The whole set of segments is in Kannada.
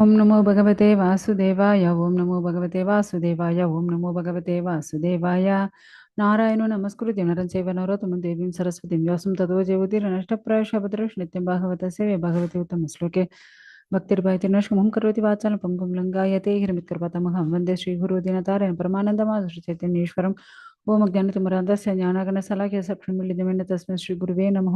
ಓಂ ನಮೋ ಭಗವತೆ ವಾಸುದೇವಾಯ ಓಂ ನಮೋ ಭಗವತೆ ವಾಸುದೇವಾಯ ಓಂ ನಮೋ ಭಗವತೆ ವಾಸುದೇವಾಯ ನಾರಾಯಣೋ ನಮಸ್ಕೃತ್ಯ ನರಂ ಚೈವ ನರೋತ್ತಮಂ ದೇವೀಂ ಸರಸ್ವತಿಂ ವ್ಯಾಸಂ ತತೋ ಜಯವುತಿರ್ನಷ್ಟಪ್ರಾಯಶಃ ಭದ್ರೇಷು ನಿತ್ಯಂ ಭಾಗವತ ಸೇವೆ ಭಗವತಿ ಉತ್ತಮ ಶ್ಲೋಕೆ ಭಕ್ತಿರ್ಭಾತಿರ್ನಶ್ಮಂ ಕರೋತಿ ವಾಚಾಲಂ ಪಂಗುಂ ಲಂಘಾಯತೆ ಹಿರಮಿತ್ಕೃಪತಮಹಂ ವಂದೇ ಶ್ರೀಗುರು ದಿನತಾರೇಣ ಪರಮಾನಂದಮಾಧುಶ್ರೀ ಚೈತನ್ಯೇಶ್ವರಂ ಓಂ ಅಜ್ಞಾನತಿಮರಾಂಧಸ್ಯ ಜ್ಞಾನಾಗಣಸಲಾಖ್ಯ ಸಪ್ರಮಿಳಿತಮೇನ ತಸ್ಮೈ ಶ್ರೀ ಗುರುವೇ ನಮಃ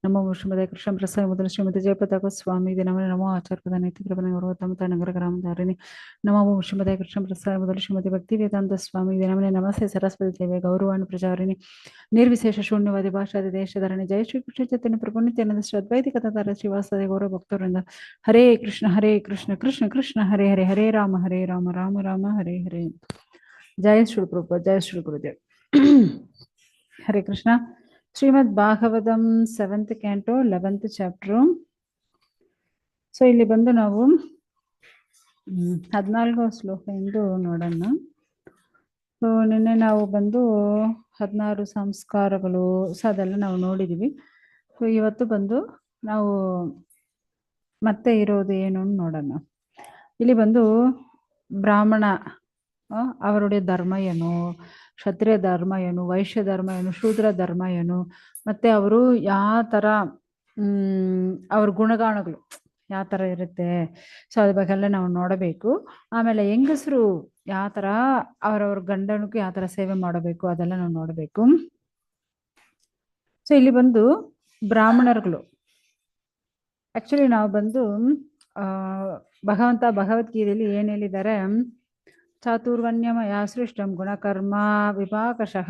ನಮೋ ಶ್ರೀಮದೇ ಕೃಷ್ಣ ಪ್ರಸಾದ ಮೊದಲು ಶ್ರೀಮತಿ ಜಯಪತಾಕ ಸ್ವಾಮಿ ನಮಃ ನಮೋ ಆಚಾರ್ಯಪದ ನೈತಿಕೃಪಣ ಗೌರವತಮತ ನಗರ ಗ್ರಾಮಧಾರಿಣಿ ನಮೋ ಶ್ರೀಮದೇ ಕೃಷ್ಣ ಪ್ರಸಾದ ಮೊದಲು ಶ್ರೀಮತಿ ಭಕ್ತಿ ವೇದಾಂತ ಸ್ವಾಮಿ ನಮಃ ನಮಸ್ತೆ ಸರಸ್ವತಿ ದೇವೆ ಗೌರವಾಣಿ ಪ್ರಚಾರಿಣಿ ನಿರ್ವಿಶೇಷ ಶೂನ್ಯವಾದಿ ಭಾಷಾದಿ ದೇಶಧರಣಿ ಜಯ ಶ್ರೀ ಕೃಷ್ಣ ಚೈತನ್ಯ ಪ್ರಭು ನಿತ್ಯಾನಂದ ಶ್ರೀ ಅದ್ವೈತ ಕಥಾಧಾರ ಶ್ರೀವಾಸದ ಗೌರವ ಭಕ್ತರಿಂದ ಹರೇ ಕೃಷ್ಣ ಕೃಷ್ಣ ಕೃಷ್ಣ ಹರೇ ಹರೇ ಹರೇ ರಾಮ ರಾಮ ರಾಮ ಹರೇ ಹರೇ ಜಯ ಶ್ರೀ ಪ್ರಭು ಜಯ Shri Gurudev Hare Krishna Shrimad Bhagavatam 7th canto 11th chapter. So ಇಲ್ಲಿ ಬಂದು ನಾವು 14వ ಶ್ಲೋಕ ಎಂದು ನೋಡೋಣ. ಸೊ ನಿನ್ನೆ ನಾವು ಬಂದು 16 ಸಂಸ್ಕಾರಗಳು ಅದೆಲ್ಲ ನಾವು ನೋಡಿದೀವಿ. ಸೊ ಇವತ್ತು ಬಂದು ನಾವು ಮತ್ತೆ ಇರೋದು ಏನು ನೋಡೋಣ. ಇಲ್ಲಿ ಬಂದು ಬ್ರಾಹ್ಮಣ ಅವರುடைய ಧರ್ಮ ಏನು, ಕ್ಷತ್ರಿಯ ಧರ್ಮ ಏನು, ವೈಶ್ಯ ಧರ್ಮ ಏನು, ಶೂದ್ರ ಧರ್ಮ ಏನು, ಮತ್ತೆ ಅವರು ಯಾವ ತರ ಅವ್ರ ಗುಣಗಾಣಗಳು ಯಾವ ತರ ಇರುತ್ತೆ, ಸೊ ಅದ್ರ ಬಗ್ಗೆ ಎಲ್ಲ ನಾವು ನೋಡಬೇಕು. ಆಮೇಲೆ ಹೆಂಗಸರು ಯಾವ ತರ ಅವ್ರವ್ರ ಗಂಡನಿಗೂ ಯಾವ ತರ ಸೇವೆ ಮಾಡಬೇಕು ಅದೆಲ್ಲ ನಾವು ನೋಡಬೇಕು. ಸೊ ಇಲ್ಲಿ ಬಂದು ಬ್ರಾಹ್ಮಣರುಗಳು ಆಕ್ಚುಲಿ ನಾವು ಬಂದು ಭಗವದ್ಗೀತೆಯಲ್ಲಿ ಏನ್ ಹೇಳಿದ್ದಾರೆ, ಚಾತುರ್ವರ್ಣ್ಯಮಯ ಸೃಷ್ಟಂ ಗುಣಕರ್ಮ ವಿಪಾಕಶಃ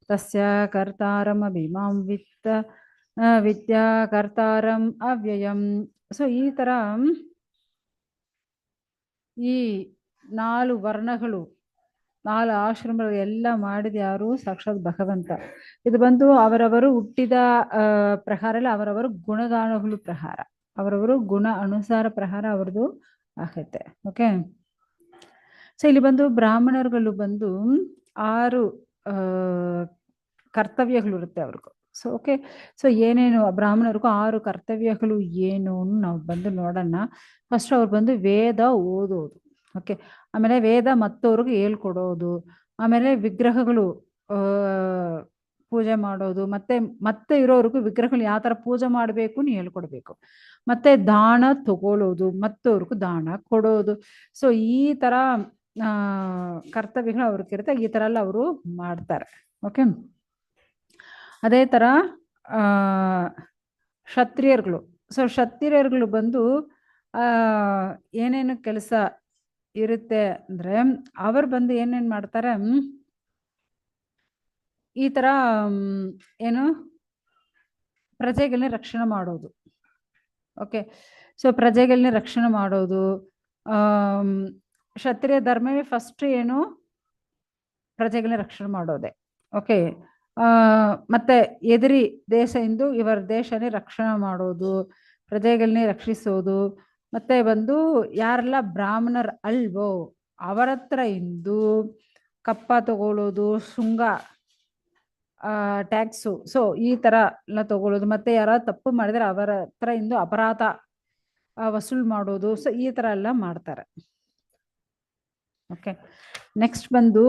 ತಸ್ಯ ಕರ್ತಾರಂ ಅಭಿಮಾಂ ವಿದ್ಯಾ ಕರ್ತಾರಂ ಅವ್ಯಯಂ. ಸೊ ಈ ತರ ಈ 4 ವರ್ಣಗಳು 4 ಆಶ್ರಮಗಳು ಎಲ್ಲ ಮಾಡಿದ ಯಾರು, ಸಾಕ್ಷಾತ್ ಭಗವಂತ. ಇದು ಬಂದು ಅವರವರು ಹುಟ್ಟಿದ ಪ್ರಕಾರ ಎಲ್ಲ ಅವರವರು ಗುಣಗಾನಗಳು ಪ್ರಕಾರ, ಅವರವರು ಗುಣ ಅನುಸಾರ ಪ್ರಕಾರ ಅವ್ರದ್ದು ಆಗತ್ತೆ. ಓಕೆ. ಸೊ ಇಲ್ಲಿ ಬಂದು ಬ್ರಾಹ್ಮಣರುಗಳು ಬಂದು 6 ಕರ್ತವ್ಯಗಳು ಇರುತ್ತೆ ಅವ್ರಿಗೂ. So okay. ಸೊ ಏನೇನು ಬ್ರಾಹ್ಮಣರಿಗೂ 6 ಕರ್ತವ್ಯಗಳು ಏನು ನಾವು ಬಂದು ನೋಡೋಣ. ಫಸ್ಟ್ ಅವ್ರು ಬಂದು ವೇದ ಓದೋದು. ಓಕೆ. ಆಮೇಲೆ ವೇದ ಮತ್ತವ್ರಿಗೆ ಹೇಳ್ಕೊಡೋದು, ಆಮೇಲೆ ವಿಗ್ರಹಗಳು ಪೂಜೆ ಮಾಡೋದು, ಮತ್ತೆ ಇರೋರ್ಗು ವಿಗ್ರಹಗಳು ಯಾವ ತರ ಪೂಜೆ ಮಾಡಬೇಕು ನೀವು ಹೇಳ್ಕೊಡ್ಬೇಕು, ಮತ್ತೆ ದಾನ ತಗೊಳ್ಳೋದು, ಮತ್ತವ್ರಿಗೂ ದಾನ ಕೊಡೋದು. ಸೊ ಈ ತರ ಕರ್ತವ್ಯಗಳು ಅವ್ರಿಗಿರುತ್ತೆ. ಈ ತರ ಎಲ್ಲ ಅವರು ಮಾಡ್ತಾರೆ. ಓಕೆ. ಅದೇ ತರ ಕ್ಷತ್ರಿಯರುಗಳು. ಸೊ ಕ್ಷತ್ರಿಯರುಗಳು ಬಂದು ಏನೇನು ಕೆಲಸ ಇರುತ್ತೆ ಅಂದ್ರೆ ಅವ್ರು ಬಂದು ಏನೇನ್ ಮಾಡ್ತಾರೆ, ಈ ತರ ಏನು ಪ್ರಜೆಗಳನ್ನ ರಕ್ಷಣೆ ಮಾಡೋದು. ಓಕೆ. ಸೊ ಪ್ರಜೆಗಳನ್ನ ರಕ್ಷಣೆ ಮಾಡೋದು. ಕ್ಷತ್ರಿಯ ಧರ್ಮವೇ ಫಸ್ಟ್ ಏನು, ಪ್ರಜೆಗಳನ್ನ ರಕ್ಷಣೆ ಮಾಡೋದೆ. ಓಕೆ. ಮತ್ತೆ ಎದುರಿ ದೇಶದಿಂದ ಇವರ ದೇಶನೇ ರಕ್ಷಣೆ ಮಾಡೋದು, ಪ್ರಜೆಗಳನ್ನೇ ರಕ್ಷಿಸೋದು. ಮತ್ತೆ ಬಂದು ಯಾರೆಲ್ಲ ಬ್ರಾಹ್ಮಣರ್ ಅಲ್ವೋ ಅವರ ಹತ್ರ ಇಂದು ಕಪ್ಪ ತಗೊಳ್ಳೋದು, ಶುಂಗ ಟ್ಯಾಕ್ಸು, ಸೊ ಈ ತರ ಎಲ್ಲ ತಗೊಳ್ಳೋದು. ಮತ್ತೆ ಯಾರ ತಪ್ಪು ಮಾಡಿದ್ರೆ ಅವರ ಹತ್ರ ಇಂದು ಅಪರಾಧ ವಸೂಲ್ ಮಾಡೋದು. ಸೊ ಈ ತರ ಎಲ್ಲ ಮಾಡ್ತಾರೆ. ಓಕೆ. ನೆಕ್ಸ್ಟ್ ಬಂದು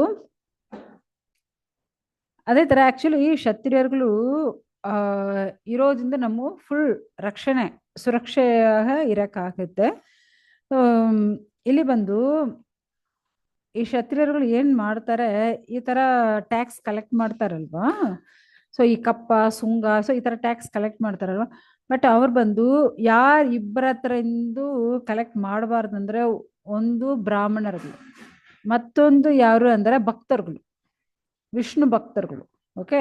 ಅದೇ ತರ ಆಕ್ಚುಲಿ ಈ ಕ್ಷತ್ರಿಯರುಗಳು ಇರೋದ್ರಿಂದ ನಮ್ಮ ಫುಲ್ ರಕ್ಷಣೆ ಸುರಕ್ಷೆಯಾಗ ಇರಕ್ಕಾಗುತ್ತೆ. ಇಲ್ಲಿ ಬಂದು ಈ ಕ್ಷತ್ರಿಯರುಗಳು ಏನ್ ಮಾಡ್ತಾರೆ, ಈ ತರ ಟ್ಯಾಕ್ಸ್ ಕಲೆಕ್ಟ್ ಮಾಡ್ತಾರಲ್ವಾ. ಸೊ ಈ ಕಪ್ಪ ಸುಂಗ, ಸೊ ಈ ತರ ಟ್ಯಾಕ್ಸ್ ಕಲೆಕ್ಟ್ ಮಾಡ್ತಾರಲ್ವಾ. ಬಟ್ ಅವ್ರು ಬಂದು ಇಬ್ಬರ ಹತ್ರ ಇಂದು ಕಲೆಕ್ಟ್ ಮಾಡಬಾರ್ದಂದ್ರೆ, ಒಂದು ಬ್ರಾಹ್ಮಣರುಗಳು, ಮತ್ತೊಂದು ಯಾರು ಅಂದ್ರೆ ಭಕ್ತರುಗಳು, ವಿಷ್ಣು ಭಕ್ತರುಗಳು. ಓಕೆ.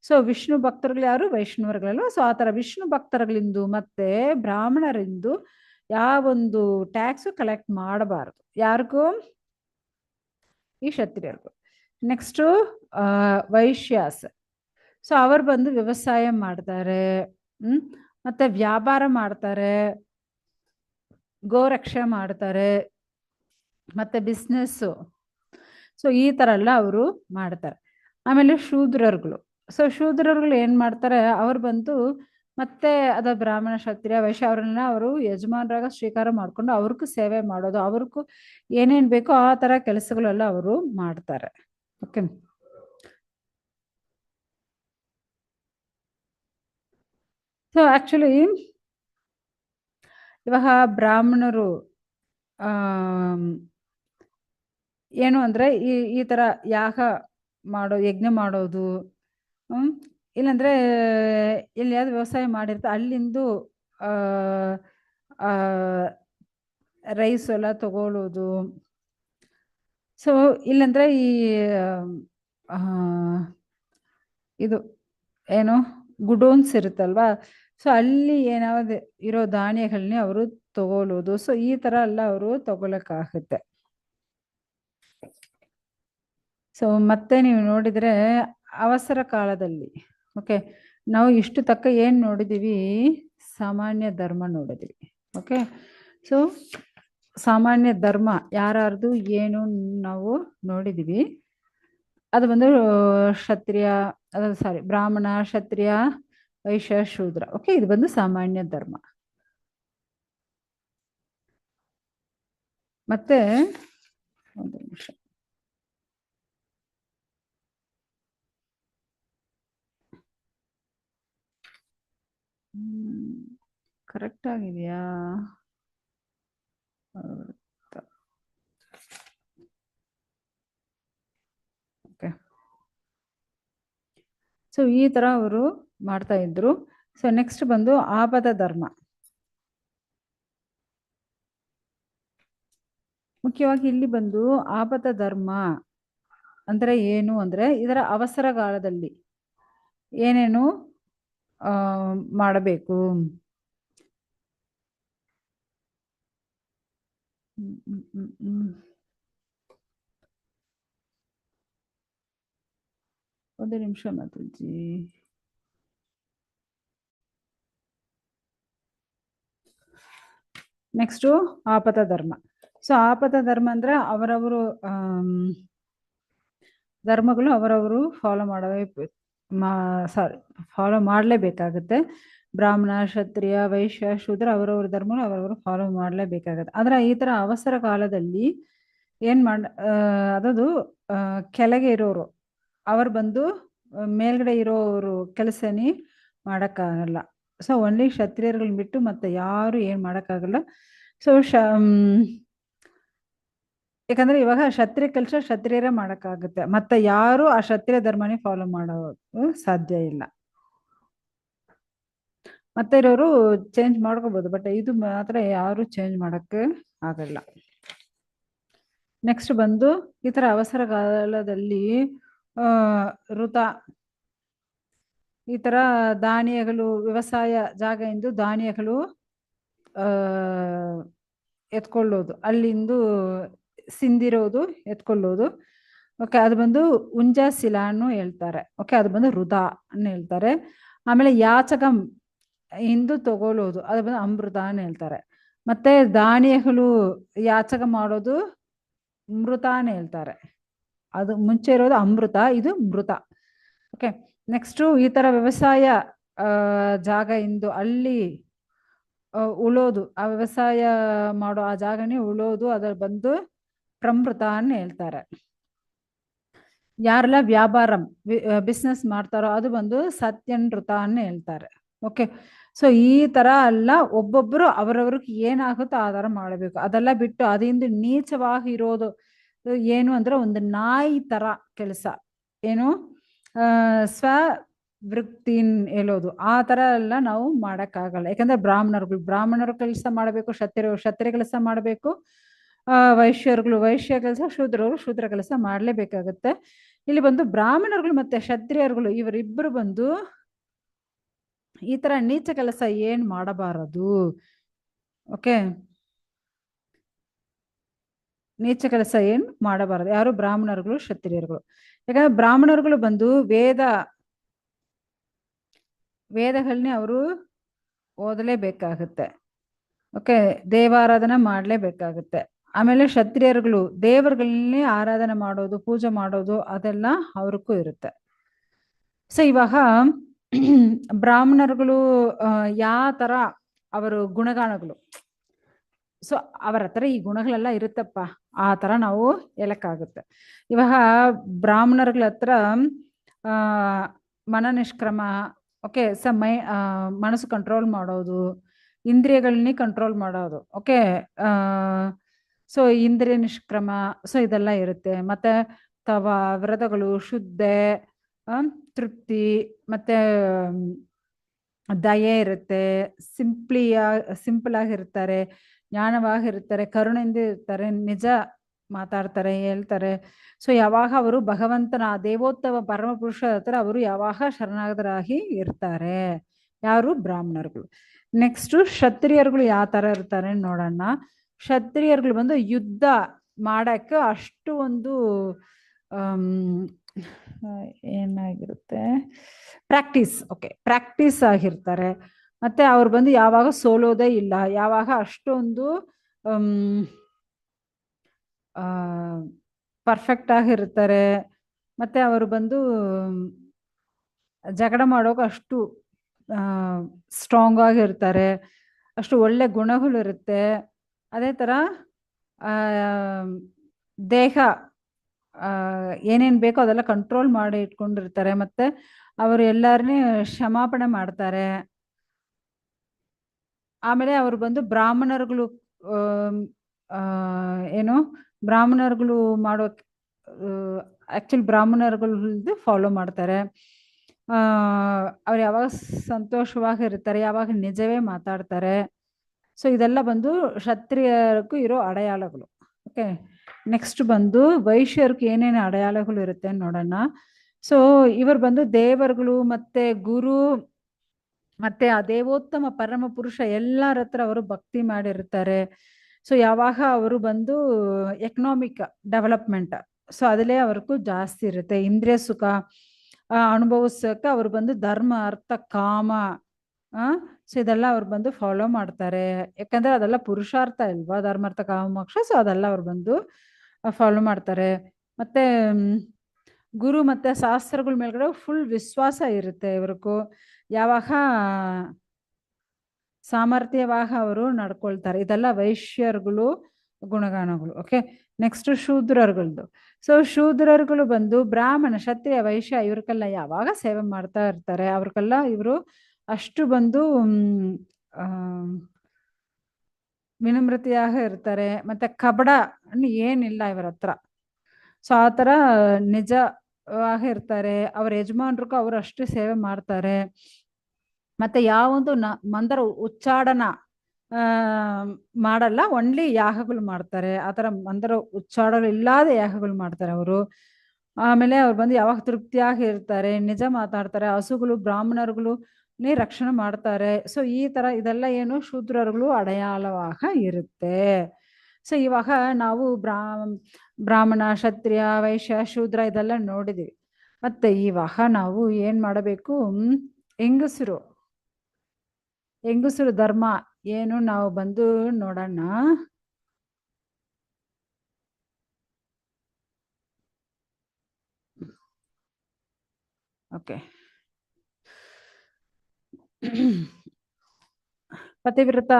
ಸೊ ವಿಷ್ಣು ಭಕ್ತರುಗಳು ಯಾರು, ವೈಷ್ಣವರುಗಳಲ್ವ. ಸೊ ಆ ತರ ವಿಷ್ಣು ಭಕ್ತರುಗಳಿಂದು ಮತ್ತೆ ಬ್ರಾಹ್ಮಣರಿಂದು ಯಾವೊಂದು ಟ್ಯಾಕ್ಸ್ ಕಲೆಕ್ಟ್ ಮಾಡಬಾರದು. ಯಾರಿಗೂ, ಈ ಕ್ಷತ್ರಿಯರಿಗೂ. ನೆಕ್ಸ್ಟ್ ವೈಶ್ಯಾಸ್. ಸೊ ಅವರು ಬಂದು ವ್ಯವಸಾಯ ಮಾಡ್ತಾರೆ, ಮತ್ತೆ ವ್ಯಾಪಾರ ಮಾಡ್ತಾರೆ, ಗೋರಕ್ಷೆ ಮಾಡ್ತಾರೆ, ಮತ್ತೆ ಬಿಸ್ನೆಸ್. ಸೊ ಈ ತರ ಎಲ್ಲ ಅವರು ಮಾಡ್ತಾರೆ. ಆಮೇಲೆ ಶೂದ್ರರುಗಳು. ಸೊ ಶೂದ್ರರುಗಳು ಏನ್ ಮಾಡ್ತಾರೆ, ಅವ್ರು ಬಂದು ಮತ್ತೆ ಅದ ಬ್ರಾಹ್ಮಣ ಕ್ಷತ್ರಿಯ ವೈಶ್ಯ ಅವ್ರನ್ನೆಲ್ಲ ಅವರು ಯಜಮಾನರಾಗ ಸ್ವೀಕಾರ ಮಾಡ್ಕೊಂಡು ಅವ್ರಿಗೂ ಸೇವೆ ಮಾಡೋದು, ಅವ್ರಿಗೂ ಏನೇನ್ ಬೇಕೋ ಆ ತರ ಕೆಲಸಗಳೆಲ್ಲ ಅವರು ಮಾಡ್ತಾರೆ. ಓಕೆ. ಸೊ ಆಕ್ಚುಲಿ ಇವಾಗ ಬ್ರಾಹ್ಮಣರು ಏನು ಅಂದ್ರೆ ಈ ತರ ಯಾಗ ಯಜ್ಞ ಮಾಡೋದು, ಇಲ್ಲಂದ್ರೆ ಇಲ್ಲಿ ಯಾವ್ದು ವ್ಯವಸಾಯ ಮಾಡಿರ್ತ ಅಲ್ಲಿಂದು ರೈಸ್ ಎಲ್ಲ ತಗೊಳ್ಳೋದು. ಸೊ ಇಲ್ಲಂದ್ರೆ ಈ ಇದು ಏನು ಗುಡೋನ್ಸ್ ಇರುತ್ತಲ್ವಾ, ಸೊ ಅಲ್ಲಿ ಏನಾவது ಇರೋ ಧಾನ್ಯಗಳನ್ನೇ ಅವರು ತಗೊಳ್ಳೋದು. ಸೊ ಈ ತರ ಎಲ್ಲ ಅವರು ತಗೊಳಕ್ಕಾಗುತ್ತೆ. ಸೊ ಮತ್ತೆ ನೀವು ನೋಡಿದ್ರೆ ಅವಸರ ಕಾಲದಲ್ಲಿ, ಓಕೆ, ನಾವು ಇಷ್ಟು ತಕ್ಕ ಏನ್ ನೋಡಿದೀವಿ, ಸಾಮಾನ್ಯ ಧರ್ಮ ನೋಡಿದೀವಿ. ಓಕೆ, ಸೊ ಸಾಮಾನ್ಯ ಧರ್ಮ ಯಾರ್ದು ಏನು ನಾವು ನೋಡಿದೀವಿ. ಅದು ಬಂದು ಕ್ಷತ್ರಿಯ, ಸಾರಿ ಬ್ರಾಹ್ಮಣ, ಕ್ಷತ್ರಿಯ, ವೈಶ್ಯ, ಶೂದ್ರ. ಓಕೆ, ಇದು ಬಂದು ಸಾಮಾನ್ಯ ಧರ್ಮ. ಮತ್ತೆ ಒಂದು ನಿಮಿಷ, ಕರೆಕ್ಟ್ ಆಗಿದೆಯಾ? ಓಕೆ, ಸೊ ಈ ತರ ಅವರು ಮಾಡ್ತಾ ಇದ್ರು. ಸೊ ನೆಕ್ಸ್ಟ್ ಬಂದು ಆಪದ ಧರ್ಮ. ಮುಖ್ಯವಾಗಿ ಇಲ್ಲಿ ಬಂದು ಆಪದ ಧರ್ಮ ಅಂದ್ರೆ ಏನು ಅಂದ್ರೆ ಇದರ ಅವಸರಗಾಲದಲ್ಲಿ ಏನೇನು ಮಾಡಬೇಕು. ಒಂದು ನಿಮಿಷ ಮಾತಾಜಿ. ನೆಕ್ಸ್ಟು ಆಪದ ಧರ್ಮ. ಸೊ ಆಪದ ಧರ್ಮ ಅಂದ್ರೆ ಅವರವರು ಧರ್ಮಗಳು ಅವರವರು ಫಾಲೋ ಮಾಡಲೇಬೇಕಾಗುತ್ತೆ. ಬ್ರಾಹ್ಮಣ, ಕ್ಷತ್ರಿಯ, ವೈಶ್ಯ, ಶೂದ್ರ ಅವರವ್ರ ಧರ್ಮಗಳು ಅವರವರು ಫಾಲೋ ಮಾಡಲೇಬೇಕಾಗತ್ತೆ. ಆದ್ರೆ ಈ ತರ ಅವಸರ ಕಾಲದಲ್ಲಿ ಏನ್ ಅದದು ಕೆಳಗೆ ಇರೋರು ಅವರು ಬಂದು ಮೇಲ್ಗಡೆ ಇರೋರು ಕೆಲಸನೇ ಮಾಡಕ್ಕಾಗಲ್ಲ. ಸೊ ಓನ್ಲಿ ಕ್ಷತ್ರಿಯರುಗಳನ್ನ ಬಿಟ್ಟು ಮತ್ತೆ ಯಾರು ಏನ್ ಮಾಡಕ್ಕಾಗಲ್ಲ. ಸೊ ಯಾಕಂದ್ರೆ ಇವಾಗ ಕ್ಷತ್ರಿಯ ಕೆಲಸ ಕ್ಷತ್ರಿಯರೇ ಮಾಡಕ್ಕಾಗುತ್ತೆ, ಮತ್ತೆ ಯಾರು ಆ ಕ್ಷತ್ರಿಯ ಧರ್ಮನೇ ಫಾಲೋ ಮಾಡೋದು ಸಾಧ್ಯ ಇಲ್ಲ. ಮತ್ತೆ ಇರೋರು ಚೇಂಜ್ ಮಾಡ್ಕೋಬಹುದು, ಬಟ್ ಇದು ಮಾತ್ರ ಯಾರು ಚೇಂಜ್ ಮಾಡಕ್ಕೆ ಆಗಲ್ಲ. ನೆಕ್ಸ್ಟ್ ಬಂದು ಈ ತರ ಅವಸರ ಕಾಲದಲ್ಲಿ ಋತ, ಈ ತರ ಧಾನ್ಯಗಳು ವ್ಯವಸಾಯ ಜಾಗ ಇಂದು ಧಾನ್ಯಗಳು ಎತ್ಕೊಳ್ಳೋದು, ಅಲ್ಲಿಂದು ಸಿಂದಿರೋದು ಎತ್ಕೊಳ್ಳೋದು. ಓಕೆ, ಅದು ಬಂದು ಉಂಜಾಸಿಲಾನು ಹೇಳ್ತಾರೆ. ಓಕೆ, ಅದು ಬಂದು ಋತ ಅನ್ನು ಹೇಳ್ತಾರೆ. ಆಮೇಲೆ ಯಾಚಕಂ ಇಂದು ತಗೊಳ್ಳೋದು, ಅದು ಬಂದು ಅಮೃತ ಅಂತ ಹೇಳ್ತಾರೆ. ಮತ್ತೆ ಧಾನ್ಯಗಳು ಯಾಚಕ ಮಾಡೋದು ಮೃತ ಅಂತ ಹೇಳ್ತಾರೆ. ಅದು ಮುಂಚೆ ಇರೋದು ಅಮೃತ, ಇದು ಮೃತ. ಓಕೆ, ನೆಕ್ಸ್ಟು ಈ ತರ ವ್ಯವಸಾಯ ಜಾಗ ಇಂದು ಅಲ್ಲಿ ಉಳೋದು, ಆ ವ್ಯವಸಾಯ ಮಾಡೋ ಆ ಜಾಗನೇ ಉಳೋದು, ಅದರ ಬಂದು ಪ್ರಮೃತ ಅಂತ ಹೇಳ್ತಾರೆ. ಯಾರೆಲ್ಲ ವ್ಯಾಪಾರ ಬಿಸ್ನೆಸ್ ಮಾಡ್ತಾರೋ ಅದು ಬಂದು ಸತ್ಯನೃತ ಅಂತ ಹೇಳ್ತಾರೆ. ಓಕೆ, ಸೊ ಈ ತರ ಎಲ್ಲ ಒಬ್ಬೊಬ್ರು ಅವರವ್ರಿಗೆ ಏನಾಗುತ್ತೋ ಆ ತರ ಮಾಡಬೇಕು. ಅದೆಲ್ಲ ಬಿಟ್ಟು ಅದಿಂದ ನೀಚವಾಗಿ ಇರೋದು ಏನು ಅಂದ್ರೆ ಒಂದು ನಾಯಿ ತರ ಕೆಲಸ, ಏನು ಸ್ವವೃತ್ತಿನ್ ಹೇಳೋದು, ಆ ತರ ಎಲ್ಲ ನಾವು ಮಾಡಕ್ಕಾಗಲ್ಲ. ಯಾಕಂದ್ರೆ ಬ್ರಾಹ್ಮಣರು ಕೆಲಸ ಮಾಡಬೇಕು, ಕ್ಷತ್ರಿಯ ಕೆಲಸ ಮಾಡಬೇಕು, ವೈಶ್ಯ ಕೆಲಸ, ಶೂದ್ರ ಕೆಲಸ ಮಾಡ್ಲೇಬೇಕಾಗತ್ತೆ. ಇಲ್ಲಿ ಬಂದು ಬ್ರಾಹ್ಮಣರುಗಳು ಮತ್ತೆ ಕ್ಷತ್ರಿಯರುಗಳು ಇವರಿಬ್ಬರು ಬಂದು ಈ ತರ ನೀಚ ಕೆಲಸ ಏನ್ ಮಾಡಬಾರದು. ಓಕೆ, ನೀಚ ಕೆಲಸ ಏನ್ ಮಾಡಬಾರದು ಯಾರು, ಬ್ರಾಹ್ಮಣರುಗಳು, ಕ್ಷತ್ರಿಯರುಗಳು. ಯಾಕಂದ್ರೆ ಬ್ರಾಹ್ಮಣರುಗಳು ಬಂದು ವೇದಗಳನ್ನೇ ಅವರು ಓದಲೇಬೇಕಾಗುತ್ತೆ. ಓಕೆ, ದೇವಾರಾಧನೆ ಮಾಡ್ಲೇಬೇಕಾಗುತ್ತೆ. ಆಮೇಲೆ ಕ್ಷತ್ರಿಯರುಗಳು ದೇವರುಗಳನ್ನೇ ಆರಾಧನೆ ಮಾಡೋದು, ಪೂಜೆ ಮಾಡೋದು ಅದೆಲ್ಲ ಅವ್ರಿಗೂ ಇರುತ್ತೆ. ಸೊ ಇವಾಗ ಬ್ರಾಹ್ಮಣರುಗಳು ಯಾವ ತರ ಅವರು ಗುಣಗಾನಗಳು, ಸೊ ಅವರ ಹತ್ರ ಈ ಗುಣಗಳೆಲ್ಲ ಇರುತ್ತಪ್ಪ, ಆ ತರ ನಾವು ಹೇಳಕ್ಕಾಗುತ್ತೆ. ಇವಾಗ ಬ್ರಾಹ್ಮಣರುಗಳ ಹತ್ರ ಆ ಮನನಿಷ್ಕ್ರಮ, ಓಕೆ, ಮನಸ್ಸು ಕಂಟ್ರೋಲ್ ಮಾಡೋದು, ಇಂದ್ರಿಯಗಳನ್ನೇ ಕಂಟ್ರೋಲ್ ಮಾಡೋದು, ಓಕೆ. ಸೊ ಇಂದ್ರಿಯ ನಿಷ್ಕ್ರಮ, ಸೊ ಇದೆಲ್ಲ ಇರುತ್ತೆ. ಮತ್ತೆ ತವ ವ್ರತಗಳು, ಶುದ್ಧೆ, ತೃಪ್ತಿ, ಮತ್ತೆ ದಯೆ ಇರುತ್ತೆ, ಸಿಂಪಲ್ ಆಗಿರ್ತಾರೆ, ಜ್ಞಾನವಾಗಿರ್ತಾರೆ, ಕರುಣೆಯಿಂದ ಇರ್ತಾರೆ, ನಿಜ ಮಾತಾಡ್ತಾರೆ, ಹೇಳ್ತಾರೆ. ಸೊ ಯಾವಾಗ ಅವರು ಭಗವಂತನ ದೇವೋತ್ತಮ ಪರಮಪುರುಷ ಹತ್ರ ಅವರು ಯಾವಾಗ ಶರಣಾಗತರಾಗಿ ಇರ್ತಾರೆ, ಯಾರು ಬ್ರಾಹ್ಮಣರುಗಳು. ನೆಕ್ಸ್ಟ್ ಕ್ಷತ್ರಿಯರುಗಳು ಯಾವ ತರ ಇರ್ತಾರೆ ನೋಡೋಣ. ಕ್ಷತ್ರಿಯರುಗಳು ಬಂದು ಯುದ್ಧ ಮಾಡಕ್ಕೆ ಅಷ್ಟು ಒಂದು ಏನಾಗಿರುತ್ತೆ, ಪ್ರಾಕ್ಟೀಸ್ ಆಗಿರ್ತಾರೆ. ಮತ್ತೆ ಅವ್ರು ಬಂದು ಯಾವಾಗ ಸೋಲೋದೇ ಇಲ್ಲ, ಯಾವಾಗ ಅಷ್ಟೊಂದು ಪರ್ಫೆಕ್ಟ್ ಆಗಿರ್ತಾರೆ. ಮತ್ತೆ ಅವರು ಬಂದು ಜಗಳ ಮಾಡೋಕೆ ಅಷ್ಟು ಸ್ಟ್ರಾಂಗ್ ಆಗಿರ್ತಾರೆ, ಅಷ್ಟು ಒಳ್ಳೆ ಗುಣಗಳಿರುತ್ತೆ. ಅದೇ ಥರ ದೇಹ ಏನೇನು ಬೇಕೋ ಅದೆಲ್ಲ ಕಂಟ್ರೋಲ್ ಮಾಡಿ ಇಟ್ಕೊಂಡಿರ್ತಾರೆ. ಮತ್ತೆ ಅವರು ಎಲ್ಲರನ್ನೇ ಕ್ಷಮಾಪಣೆ ಮಾಡ್ತಾರೆ. ಆಮೇಲೆ ಅವರು ಬಂದು ಬ್ರಾಹ್ಮಣರುಗಳು ಏನು ಬ್ರಾಹ್ಮಣರುಗಳು ಮಾಡೋ ಆ್ಯಕ್ಚುಲಿ ಬ್ರಾಹ್ಮಣರುಗಳದ್ದು ಫಾಲೋ ಮಾಡ್ತಾರೆ. ಅವ್ರು ಯಾವಾಗ ಸಂತೋಷವಾಗಿರ್ತಾರೆ, ಯಾವಾಗ ನಿಜವೇ ಮಾತಾಡ್ತಾರೆ. ಸೊ ಇದೆಲ್ಲ ಬಂದು ಕ್ಷತ್ರಿಯರಿಗೂ ಇರೋ ಅಡೆಯಾಳಗಳು. ಓಕೆ, ನೆಕ್ಸ್ಟ್ ಬಂದು ವೈಶ್ಯರಿಗೆ ಏನೇನು ಅಡೆಯಾಳಗಳು ಇರುತ್ತೆ ನೋಡೋಣ. ಸೊ ಇವರು ಬಂದು ದೇವರುಗಳು ಮತ್ತೆ ಗುರು ಮತ್ತೆ ಆ ದೇವೋತ್ತಮ ಪರಮ ಪುರುಷ ಎಲ್ಲರ ಹತ್ರ ಅವರು ಭಕ್ತಿ ಮಾಡಿರ್ತಾರೆ. ಸೊ ಯಾವಾಗ ಅವರು ಬಂದು ಎಕನಾಮಿಕ್ ಡೆವಲಪ್ಮೆಂಟ್, ಸೊ ಅದರಲ್ಲೇ ಅವ್ರಿಗೂ ಜಾಸ್ತಿ ಇರುತ್ತೆ. ಇಂದ್ರಿಯ ಸುಖ ಅನುಭವಿಸಕ್ಕೆ ಅವರು ಬಂದು ಧರ್ಮ ಅರ್ಥ ಕಾಮ, ಸೊ ಇದೆಲ್ಲ ಅವ್ರು ಬಂದು ಫಾಲೋ ಮಾಡ್ತಾರೆ. ಯಾಕಂದ್ರೆ ಅದೆಲ್ಲ ಪುರುಷಾರ್ಥ ಅಲ್ವಾ, ಧರ್ಮಾರ್ಥ ಕಾಮ ಮೋಕ್ಷ. ಸೊ ಅದೆಲ್ಲ ಅವ್ರು ಬಂದು ಫಾಲೋ ಮಾಡ್ತಾರೆ. ಮತ್ತೆ ಗುರು ಮತ್ತೆ ಶಾಸ್ತ್ರಗಳ ಮೇಲ್ಗಡೆ ಫುಲ್ ವಿಶ್ವಾಸ ಇರುತ್ತೆ ಇವ್ರಿಗೂ. ಯಾವಾಗ ಸಾಮರ್ಥ್ಯವಾಗ ಅವರು ನಡ್ಕೊಳ್ತಾರೆ. ಇದೆಲ್ಲ ವೈಶ್ಯರುಗಳು ಗುಣಗಾನಗಳು. ಓಕೆ, ನೆಕ್ಸ್ಟ್ ಶೂದ್ರರುಗಳದ್ದು. ಸೊ ಶೂದ್ರರುಗಳು ಬಂದು ಬ್ರಾಹ್ಮಣ, ಕ್ಷತ್ರಿಯ, ವೈಶ್ಯ ಇವ್ರಿಗೆಲ್ಲ ಯಾವಾಗ ಸೇವೆ ಮಾಡ್ತಾ ಇರ್ತಾರೆ. ಅವ್ರಿಗೆಲ್ಲ ಇವರು ಅಷ್ಟು ಬಂದು ವಿನಮ್ರತೆಯಾಗ ಇರ್ತಾರೆ. ಮತ್ತೆ ಕಬಡ ಏನಿಲ್ಲ ಇವರ ಹತ್ರ. ಸೊ ಆ ಥರ ನಿಜವಾಗಿ ಇರ್ತಾರೆ. ಅವ್ರ ಯಜಮಾನ್ರಿಗೂ ಅವರು ಅಷ್ಟು ಸೇವೆ ಮಾಡ್ತಾರೆ. ಮತ್ತೆ ಯಾವೊಂದು ಮಂದರ ಉಚ್ಚಾಡನ ಮಾಡಲ್ಲ, ಒನ್ಲಿ ಯಾಗಗಳು ಮಾಡ್ತಾರೆ. ಆ ಥರ ಮಂದರ ಉಚ್ಚಾಡಲು ಇಲ್ಲದ ಯಾಗಗಳು ಮಾಡ್ತಾರೆ ಅವರು. ಆಮೇಲೆ ಅವ್ರು ಬಂದು ಯಾವಾಗ ತೃಪ್ತಿಯಾಗಿ ಇರ್ತಾರೆ, ನಿಜ ಮಾತಾಡ್ತಾರೆ, ಹಸುಗಳು ಬ್ರಾಹ್ಮಣರುಗಳು ರಕ್ಷಣೆ ಮಾಡ್ತಾರೆ. ಸೊ ಈ ತರ ಇದೆಲ್ಲ ಏನು ಶೂದ್ರರುಗಳು ಅಡೆಯಾಳವಾಗ ಇರುತ್ತೆ. ಸೊ ಇವಾಗ ನಾವು ಬ್ರಾಹ್ಮಣ, ಕ್ಷತ್ರಿಯ, ವೈಶ್ಯ, ಶೂದ್ರ ಇದೆಲ್ಲ ನೋಡಿದೀವಿ. ಮತ್ತೆ ಇವಾಗ ನಾವು ಏನ್ ಮಾಡಬೇಕು, ಹೆಂಗಸರು ಧರ್ಮ ಏನು ನಾವು ಬಂದು ನೋಡೋಣ. ಓಕೆ, ಪತಿವ್ರತ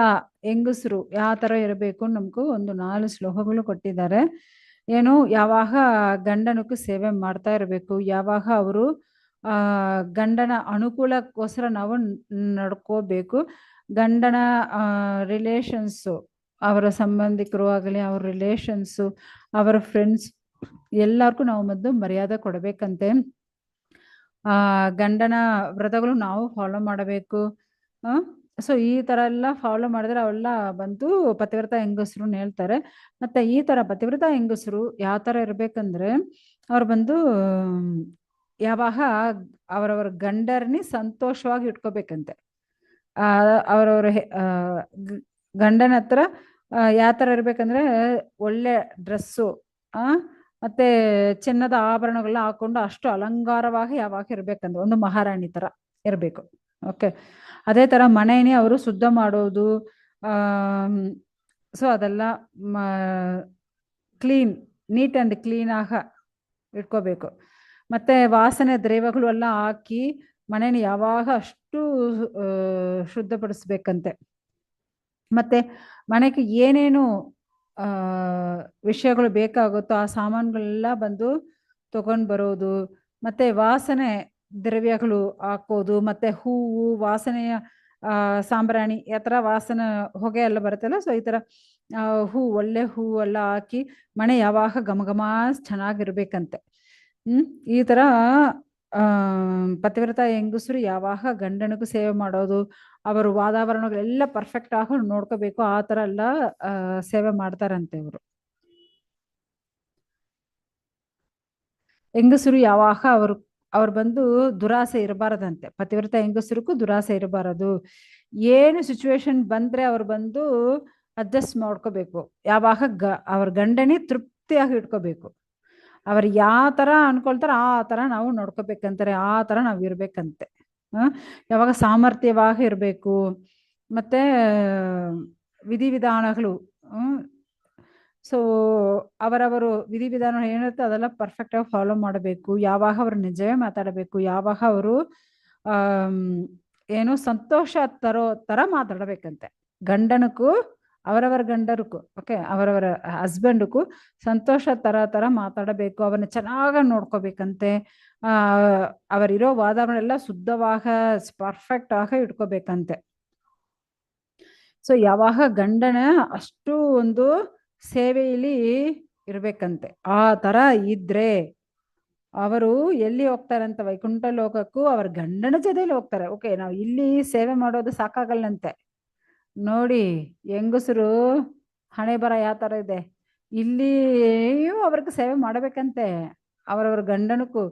ಹೆಂಗಸರು ಯಾವ ತರ ಇರಬೇಕು, ನಮಗೂ ಒಂದು 4 ಶ್ಲೋಕಗಳು ಕೊಟ್ಟಿದ್ದಾರೆ. ಏನು, ಯಾವಾಗ ಗಂಡನಕ್ಕೂ ಸೇವೆ ಮಾಡ್ತಾ ಇರಬೇಕು, ಯಾವಾಗ ಅವರು ಗಂಡನ ಅನುಕೂಲಕ್ಕೋಸ್ಕರ ನಾವು ನಡ್ಕೋಬೇಕು. ಗಂಡನ ರಿಲೇಷನ್ಸು, ಅವರ ಸಂಬಂಧಿಕರು ಆಗಲಿ, ಅವ್ರ ರಿಲೇಷನ್ಸು, ಅವರ ಫ್ರೆಂಡ್ಸ್ ಎಲ್ಲರಿಗೂ ನಾವು ಮೊದಲು ಮರ್ಯಾದೆ ಕೊಡಬೇಕಂತೆ. ಗಂಡನ ವ್ರತಗಳು ನಾವು ಫಾಲೋ ಮಾಡಬೇಕು. ಸೊ ಈ ಥರ ಎಲ್ಲ ಫಾಲೋ ಮಾಡಿದ್ರೆ ಅವೆಲ್ಲ ಬಂದು ಪತಿವ್ರತ ಹೆಂಗಸರು ಹೇಳ್ತಾರೆ. ಮತ್ತು ಈ ಥರ ಪತಿವ್ರತ ಹೆಂಗಸರು ಯಾವ ಥರ ಇರಬೇಕಂದ್ರೆ, ಅವ್ರು ಬಂದು ಯಾವಾಗ ಅವರವರ ಗಂಡರನ್ನೇ ಸಂತೋಷವಾಗಿ ಇಟ್ಕೋಬೇಕಂತೆ. ಅವರವ್ರ ಗಂಡನ ಹತ್ರ ಯಾವ ಥರ ಇರಬೇಕಂದ್ರೆ, ಒಳ್ಳೆ ಡ್ರೆಸ್ಸು ಮತ್ತೆ ಚಿನ್ನದ ಆಭರಣಗಳನ್ನ ಹಾಕೊಂಡು ಅಷ್ಟು ಅಲಂಕಾರವಾಗಿ ಯಾವಾಗ ಇರ್ಬೇಕಂದ್ರೆ ಒಂದು ಮಹಾರಾಣಿ ತರ ಇರಬೇಕು. ಓಕೆ, ಅದೇ ತರ ಮನೆಯೇ ಅವರು ಶುದ್ಧ ಮಾಡೋದು, ಸೊ ಅದೆಲ್ಲ ನೀಟ್ ಅಂಡ್ ಕ್ಲೀನ್ ಆಗ ಇಟ್ಕೋಬೇಕು. ಮತ್ತೆ ವಾಸನೆ ದ್ರವ್ಯಗಳು ಎಲ್ಲ ಹಾಕಿ ಮನೇನ ಯಾವಾಗ ಅಷ್ಟು ಶುದ್ಧಪಡಿಸ್ಬೇಕಂತೆ. ಮತ್ತೆ ಮನೆಗೆ ಏನೇನು ವಿಷಯಗಳು ಬೇಕಾಗುತ್ತೋ ಆ ಸಾಮಾನುಗಳೆಲ್ಲ ಬಂದು ತಗೊಂಡು ಬರೋದು, ಮತ್ತೆ ವಾಸನೆ ದ್ರವ್ಯಗಳು ಹಾಕೋದು, ಮತ್ತೆ ಹೂವು ವಾಸನೆಯ ಸಾಂಬ್ರಾಣಿ ಆ ಥರ ವಾಸನೆ ಹೊಗೆ ಎಲ್ಲ ಬರುತ್ತಲ್ಲ, ಸೊ ಈ ಥರ ಒಳ್ಳೆ ಹೂವು ಎಲ್ಲ ಹಾಕಿ ಮನೆ ಯಾವಾಗ ಘಮಘಮ ಚೆನ್ನಾಗಿರ್ಬೇಕಂತೆ. ಈ ಥರ ಪತಿವ್ರತ ಹೆಂಗಸರು ಯಾವಾಗ ಗಂಡನಿಗೂ ಸೇವೆ ಮಾಡೋದು, ಅವರು ವಾತಾವರಣಗಳೆಲ್ಲ ಪರ್ಫೆಕ್ಟ್ ಆಗಿ ನೋಡ್ಕೋಬೇಕು, ಆ ಥರ ಎಲ್ಲ ಸೇವೆ ಮಾಡ್ತಾರಂತೆ ಅವರು. ಹೆಂಗಸರು ಯಾವಾಗ ಅವ್ರು ಬಂದು ದುರಾಸೆ ಇರಬಾರದಂತೆ. ಪತಿವ್ರತ ಹೆಂಗಸರಿಗೂ ದುರಾಸೆ ಇರಬಾರದು. ಏನು ಸಿಚುವೇಶನ್ ಬಂದ್ರೆ ಅವ್ರು ಬಂದು ಅಡ್ಜಸ್ಟ್ ಮಾಡ್ಕೋಬೇಕು. ಯಾವಾಗ ಅವ್ರ ಗಂಡನಿ ತೃಪ್ತಿಯಾಗಿ ಇಟ್ಕೋಬೇಕು. ಅವ್ರು ಯಾವ ತರ ಅನ್ಕೊಳ್ತಾರ ಆ ತರ ನಾವು ನೋಡ್ಕೋಬೇಕಂತಾರೆ, ಆ ತರ ನಾವ್ ಇರ್ಬೇಕಂತೆ. ಯಾವಾಗ ಸಾಮರ್ಥ್ಯವಾಗಿ ಇರ್ಬೇಕು. ಮತ್ತೆ ವಿಧಿವಿಧಾನಗಳು ಸೊ ಅವರವರು ವಿಧಿವಿಧಾನ ಏನಿರುತ್ತೆ ಅದೆಲ್ಲ ಪರ್ಫೆಕ್ಟ್ ಆಗಿ ಫಾಲೋ ಮಾಡಬೇಕು. ಯಾವಾಗ ಅವರು ನಿಜವೇ ಮಾತಾಡಬೇಕು, ಯಾವಾಗ ಅವರು ಏನು ಸಂತೋಷ ತರೋ ತರ ಮಾತಾಡಬೇಕಂತೆ. ಗಂಡನಕ್ಕೂ ಅವರವರ ಗಂಡರಿಗೂ ಓಕೆ ಅವರವರ ಹಸ್ಬೆಂಡ್ಗೂ ಸಂತೋಷ ತರ ಮಾತಾಡಬೇಕು. ಅವನ್ನ ಚೆನ್ನಾಗಿ ನೋಡ್ಕೋಬೇಕಂತೆ. ಅವರಿರೋ ವಾತಾವರಣ ಎಲ್ಲ ಶುದ್ಧವಾಗ ಪರ್ಫೆಕ್ಟ್ ಆಗ ಇಟ್ಕೋಬೇಕಂತೆ. ಸೊ ಯಾವಾಗ ಗಂಡನ ಅಷ್ಟು ಒಂದು ಸೇವೆಯಲ್ಲಿ ಇರ್ಬೇಕಂತೆ. ಆ ತರ ಇದ್ರೆ ಅವರು ಎಲ್ಲಿ ಹೋಗ್ತಾರಂತ ವೈಕುಂಠ ಲೋಕಕ್ಕೂ ಅವ್ರ ಗಂಡನ ಜೊತೆಲಿ ಹೋಗ್ತಾರೆ. ಓಕೆ ನಾವು ಇಲ್ಲಿ ಸೇವೆ ಮಾಡೋದು ಸಾಕಾಗಲ್ಲಂತೆ. ನೋಡಿ ಹೆಂಗಸರು ಹಣೆ ಬರ ಯಾವ ತರ ಇದೆ. ಇಲ್ಲಿಯೂ ಅವ್ರಿಗೆ ಸೇವೆ ಮಾಡಬೇಕಂತೆ ಅವರವ್ರ ಗಂಡನಕ್ಕೂ.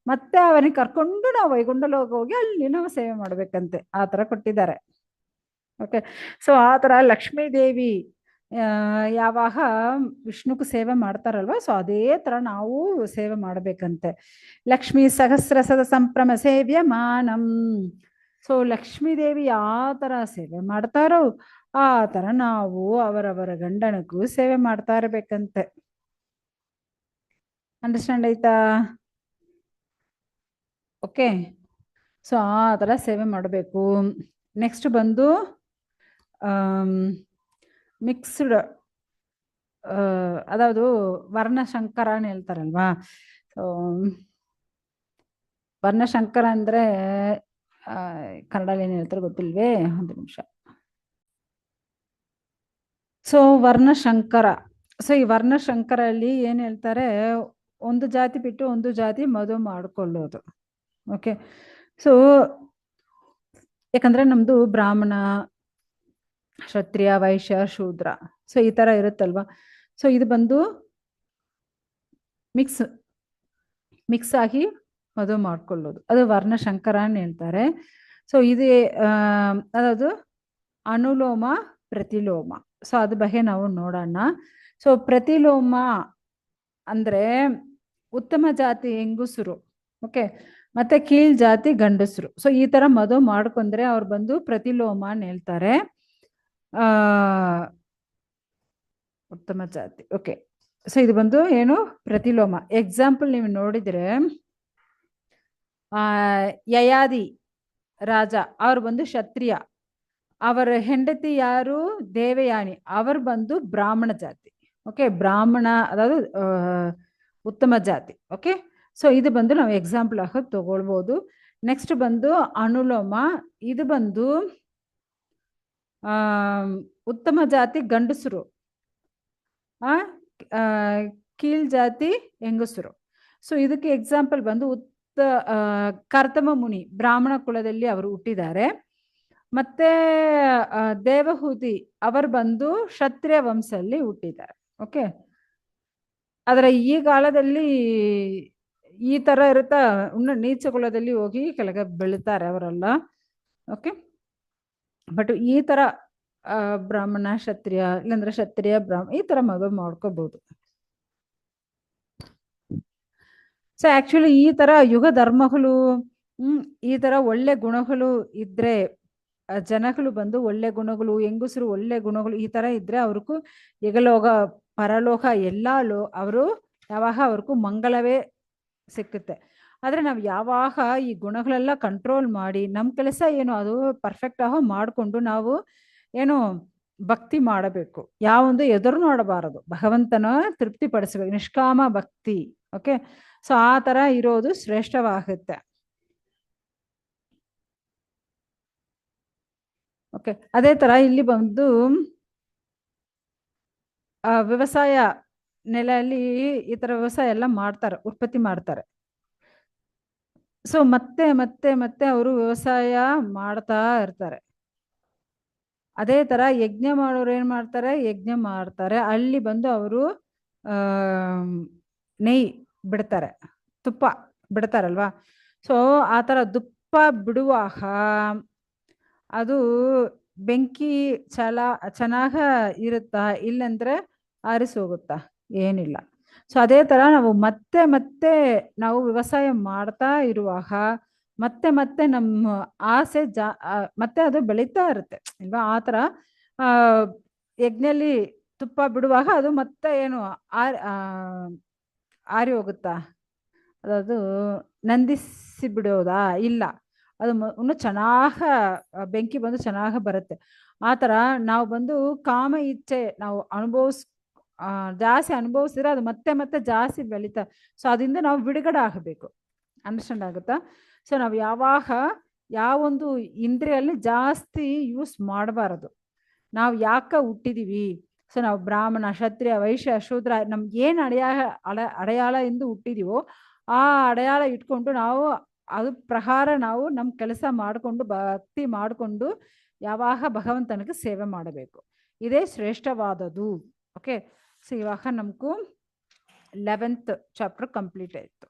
ಮತ್ತೆ ಅವನಿಗೆ ಕರ್ಕೊಂಡು ನಾವು ವೈಕುಂಠ ಲೋಕ ಹೋಗಿ ಅಲ್ಲಿ ನಾವು ಸೇವೆ ಮಾಡ್ಬೇಕಂತೆ. ಆ ತರ ಕೊಟ್ಟಿದ್ದಾರೆ. ಓಕೆ ಸೊ ಆ ತರ ಲಕ್ಷ್ಮೀ ದೇವಿ ಯಾವಾಗ ವಿಷ್ಣುಗೂ ಸೇವೆ ಮಾಡ್ತಾರಲ್ವ, ಸೊ ಅದೇ ತರ ನಾವು ಸೇವೆ ಮಾಡ್ಬೇಕಂತೆ. ಲಕ್ಷ್ಮೀ ಸಹಸ್ರಸದ ಸಂಭ್ರಮ ಸೇವ್ಯ ಮಾನಂ. ಸೊ ಲಕ್ಷ್ಮೀ ದೇವಿ ಯಾವ ತರ ಸೇವೆ ಮಾಡ್ತಾರೋ ಆ ತರ ನಾವು ಅವರವರ ಗಂಡನಿಗೂ ಸೇವೆ ಮಾಡ್ತಾ ಇರ್ಬೇಕಂತೆ. ಅಂಡರ್ಸ್ಟ್ಯಾಂಡ್ ಆಯ್ತಾ? ಓಕೆ ಸೊ ಆ ತರ ಸೇವೆ ಮಾಡಬೇಕು. ನೆಕ್ಸ್ಟ್ ಬಂದು ಮಿಕ್ಸ್ಡ್ ಅದಾವುದು ವರ್ಣಶಂಕರ ಅಂತ ಹೇಳ್ತಾರಲ್ವಾ. ವರ್ಣಶಂಕರ ಅಂದ್ರೆ ಕನ್ನಡದಲ್ಲಿ ಏನ್ ಹೇಳ್ತಾರೆ ಗೊತ್ತಿಲ್ವೇ, ಒಂದು ನಿಮಿಷ. ಸೊ ವರ್ಣಶಂಕರ, ಸೊ ಈ ವರ್ಣಶಂಕರಲ್ಲಿ ಏನ್ ಹೇಳ್ತಾರೆ, ಒಂದು ಜಾತಿ ಬಿಟ್ಟು ಒಂದು ಜಾತಿ ಮದುವೆ ಮಾಡ್ಕೊಳ್ಳೋದು. ಓಕೆ ಸೊ ಯಾಕಂದ್ರೆ ನಮ್ದು ಬ್ರಾಹ್ಮಣ, ಕ್ಷತ್ರಿಯ, ವೈಶ್ಯ, ಶೂದ್ರ, ಸೊ ಈ ತರ ಇರುತ್ತಲ್ವಾ. ಸೊ ಇದು ಬಂದು ಮಿಕ್ಸ್ ಆಗಿ ಮದುವೆ ಮಾಡ್ಕೊಳ್ಳೋದು, ಅದು ವರ್ಣಶಂಕರ ಅಂತ ಹೇಳ್ತಾರೆ. ಸೊ ಇದು ಅದಾವುದು ಅನುಲೋಮ ಪ್ರತಿಲೋಮ. ಸೊ ಅದ್ರ ಬಗ್ಗೆ ನಾವು ನೋಡೋಣ. ಸೊ ಪ್ರತಿಲೋಮ ಅಂದ್ರೆ ಉತ್ತಮ ಜಾತಿ ಹೆಂಗಸರು, ಓಕೆ, ಮತ್ತೆ ಕೀಳ್ ಜಾತಿ ಗಂಡಸರು. ಸೊ ಈ ತರ ಮದುವೆ ಮಾಡ್ಕೊಂಡ್ರೆ ಅವ್ರು ಬಂದು ಪ್ರತಿಲೋಮ ಅಂತ ಹೇಳ್ತಾರೆ. ಉತ್ತಮ ಜಾತಿ. ಓಕೆ ಸೊ ಇದು ಬಂದು ಏನು ಪ್ರತಿಲೋಮ. ಎಕ್ಸಾಂಪಲ್ ನೀವು ನೋಡಿದ್ರೆ ಯಯಾದಿ ರಾಜ ಅವ್ರು ಬಂದು ಕ್ಷತ್ರಿಯ, ಅವರ ಹೆಂಡತಿ ಯಾರು ದೇವಯಾನಿ, ಅವರು ಬಂದು ಬ್ರಾಹ್ಮಣ ಜಾತಿ. ಓಕೆ ಬ್ರಾಹ್ಮಣ ಅதாவது ಉತ್ತಮ ಜಾತಿ. ಓಕೆ ಸೊ ಇದು ಬಂದು ನಾವು ಎಕ್ಸಾಂಪಲ್ ಆಗಿ ತಗೊಳ್ಬೋದು. ನೆಕ್ಸ್ಟ್ ಬಂದು ಅನುಲೋಮ, ಇದು ಬಂದು ಉತ್ತಮ ಜಾತಿ ಗಂಡಸರು, ಕೀಳ್ ಜಾತಿ ಹೆಂಗಸರು. ಸೊ ಇದಕ್ಕೆ ಎಕ್ಸಾಂಪಲ್ ಬಂದು ಕರ್ತಮ ಮುನಿ ಬ್ರಾಹ್ಮಣ ಕುಲದಲ್ಲಿ ಅವರು ಹುಟ್ಟಿದ್ದಾರೆ. ಮತ್ತೆ ದೇವಹೂತಿ ಅವರು ಬಂದು ಕ್ಷತ್ರಿಯ ವಂಶದಲ್ಲಿ ಹುಟ್ಟಿದ್ದಾರೆ. ಓಕೆ ಆದ್ರೆ ಈ ಕಾಲದಲ್ಲಿ ಈ ತರ ಇರುತ್ತಾ, ಇನ್ನು ನೀಚ ಕುಲದಲ್ಲಿ ಹೋಗಿ ಕೆಳಗೆ ಬೀಳ್ತಾರೆ ಅವರೆಲ್ಲ. ಓಕೆ ಬಟ್ ಈ ತರ ಬ್ರಾಹ್ಮಣ ಕ್ಷತ್ರಿಯ ಇಲ್ಲಾಂದ್ರೆ ಕ್ಷತ್ರಿಯ ಬ್ರಾಹ್ಮಣ ಈ ತರ ಮದುವೆ ಮಾಡ್ಕೋಬಹುದು. ಸೊ ಆಕ್ಚುಲಿ ಈ ತರ ಯುಗ ಧರ್ಮಗಳು ಈ ತರ ಒಳ್ಳೆ ಗುಣಗಳು ಇದ್ರೆ ಜನಗಳು ಬಂದು ಒಳ್ಳೆ ಗುಣಗಳು, ಹೆಂಗಸರು ಒಳ್ಳೆ ಗುಣಗಳು ಈ ತರ ಇದ್ರೆ ಅವ್ರಿಗೂ ಇಗಲೋಗ ಪರಲೋಕ ಎಲ್ಲ ಅವರು ಯಾವಾಗ ಅವ್ರಿಗೂ ಮಂಗಳವೇ ಸಿಕ್ಕುತ್ತೆ. ಆದರೆ ನಾವು ಯಾವಾಗ ಈ ಗುಣಗಳೆಲ್ಲ ಕಂಟ್ರೋಲ್ ಮಾಡಿ ನಮ್ಮ ಕೆಲಸ ಏನು ಅದು ಪರ್ಫೆಕ್ಟ್ ಆಗಿ ಮಾಡಿಕೊಂಡು ನಾವು ಏನು ಭಕ್ತಿ ಮಾಡಬೇಕು. ಯಾವೊಂದು ಎದುರು ನೋಡಬಾರದು, ಭಗವಂತನ ತೃಪ್ತಿ ಪಡಿಸಬೇಕು, ನಿಷ್ಕಾಮ ಭಕ್ತಿ. ಓಕೆ, ಸೊ ಆ ಥರ ಇರೋದು ಶ್ರೇಷ್ಠವಾಗುತ್ತೆ. ಓಕೆ, ಅದೇ ಥರ ಇಲ್ಲಿ ಬಂದು ವ್ಯವಸಾಯ ನೆಲೆಯಲ್ಲಿ ಈ ಥರ ವ್ಯವಸಾಯ ಎಲ್ಲ ಮಾಡ್ತಾರೆ, ಉತ್ಪತ್ತಿ ಮಾಡ್ತಾರೆ. ಸೊ ಮತ್ತೆ ಮತ್ತೆ ಮತ್ತೆ ಅವರು ವ್ಯವಸಾಯ ಮಾಡ್ತಾ ಇರ್ತಾರೆ. ಅದೇ ತರ ಯಜ್ಞ ಮಾಡೋರು ಏನ್ ಮಾಡ್ತಾರೆ, ಯಜ್ಞ ಮಾಡ್ತಾರೆ, ಅಲ್ಲಿ ಬಂದು ಅವರು ನೆಯ್ ಬಿಡ್ತಾರೆ, ತುಪ್ಪ ಬಿಡ್ತಾರಲ್ವಾ. ಸೊ ಆ ಥರ ತುಪ್ಪ ಬಿಡುವಾಗ ಅದು ಬೆಂಕಿ ಚೆನ್ನಾಗ ಇರುತ್ತಾ, ಇಲ್ಲಂದ್ರೆ ಆರಿಸಿ ಹೋಗುತ್ತಾ? ಏನಿಲ್ಲ. ಸೊ ಅದೇ ತರ ನಾವು ಮತ್ತೆ ಮತ್ತೆ ನಾವು ವ್ಯವಸಾಯ ಮಾಡ್ತಾ ಇರುವಾಗ ಮತ್ತೆ ಮತ್ತೆ ನಮ್ಮ ಆಸೆ ಮತ್ತೆ ಅದು ಬೆಳೀತಾ ಇರುತ್ತೆ ಅಲ್ವಾ. ಆ ಥರ ಯಜ್ಞಲ್ಲಿ ತುಪ್ಪ ಬಿಡುವಾಗ ಅದು ಮತ್ತೆ ಏನು ಆರಿ ಹೋಗುತ್ತಾ, ಅದದು ನಂದಿಸಿ ಬಿಡೋದಾ? ಇಲ್ಲ, ಅದು ಇನ್ನೂ ಚೆನ್ನಾಗ ಬೆಂಕಿ ಬಂದು ಚೆನ್ನಾಗ ಬರುತ್ತೆ. ಆ ಥರ ನಾವು ಬಂದು ಕಾಮ ಇಚ್ಛೆ ನಾವು ಜಾಸ್ತಿ ಅನುಭವಿಸಿದ್ರೆ ಅದು ಮತ್ತೆ ಮತ್ತೆ ಜಾಸ್ತಿ ಬೆಳೀತಾ. ಸೊ ಅದರಿಂದ ನಾವು ಬಿಡುಗಡೆ ಆಗಬೇಕು. ಅಂಡರ್ಸ್ಟ್ಯಾಂಡ್ ಆಗುತ್ತಾ? ಸೊ ನಾವು ಯಾವಾಗ ಯಾವೊಂದು ಇಂದ್ರಿಯಲ್ಲಿ ಜಾಸ್ತಿ ಯೂಸ್ ಮಾಡಬಾರದು. ನಾವು ಯಾಕೆ ಹುಟ್ಟಿದೀವಿ? ಸೊ ನಾವು ಬ್ರಾಹ್ಮಣ, ಕ್ಷತ್ರಿಯ, ವೈಶ್ಯ, ಶೂದ್ರ, ನಮ್ಗೆ ಏನು ಅಡೆಯಾಳ ಎಂದು ಹುಟ್ಟಿದೀವೋ ಆ ಅಡೆಯಾಳ ಇಟ್ಕೊಂಡು ನಾವು ಅದು ಪ್ರಕಾರ ನಾವು ನಮ್ಮ ಕೆಲಸ ಮಾಡಿಕೊಂಡು ಭಕ್ತಿ ಮಾಡಿಕೊಂಡು ಯಾವಾಗ ಭಗವಂತನಿಗೆ ಸೇವೆ ಮಾಡಬೇಕು. ಇದೇ ಶ್ರೇಷ್ಠವಾದದ್ದು. ಓಕೆ, ಸೊ ಇವಾಗ ನಮಗೂ 11th ಚಾಪ್ಟರ್ ಕಂಪ್ಲೀಟ್ ಆಯಿತು.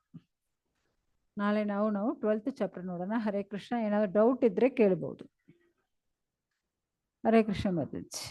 ನಾಳೆ ನಾವು 12th ಚಾಪ್ಟರ್ ನೋಡೋಣ. ಹರೇ ಕೃಷ್ಣ. ಏನಾದರೂ ಡೌಟ್ ಇದ್ದರೆ ಕೇಳ್ಬೋದು. ಹರೇ ಕೃಷ್ಣ ಮಾತಾಜಿ.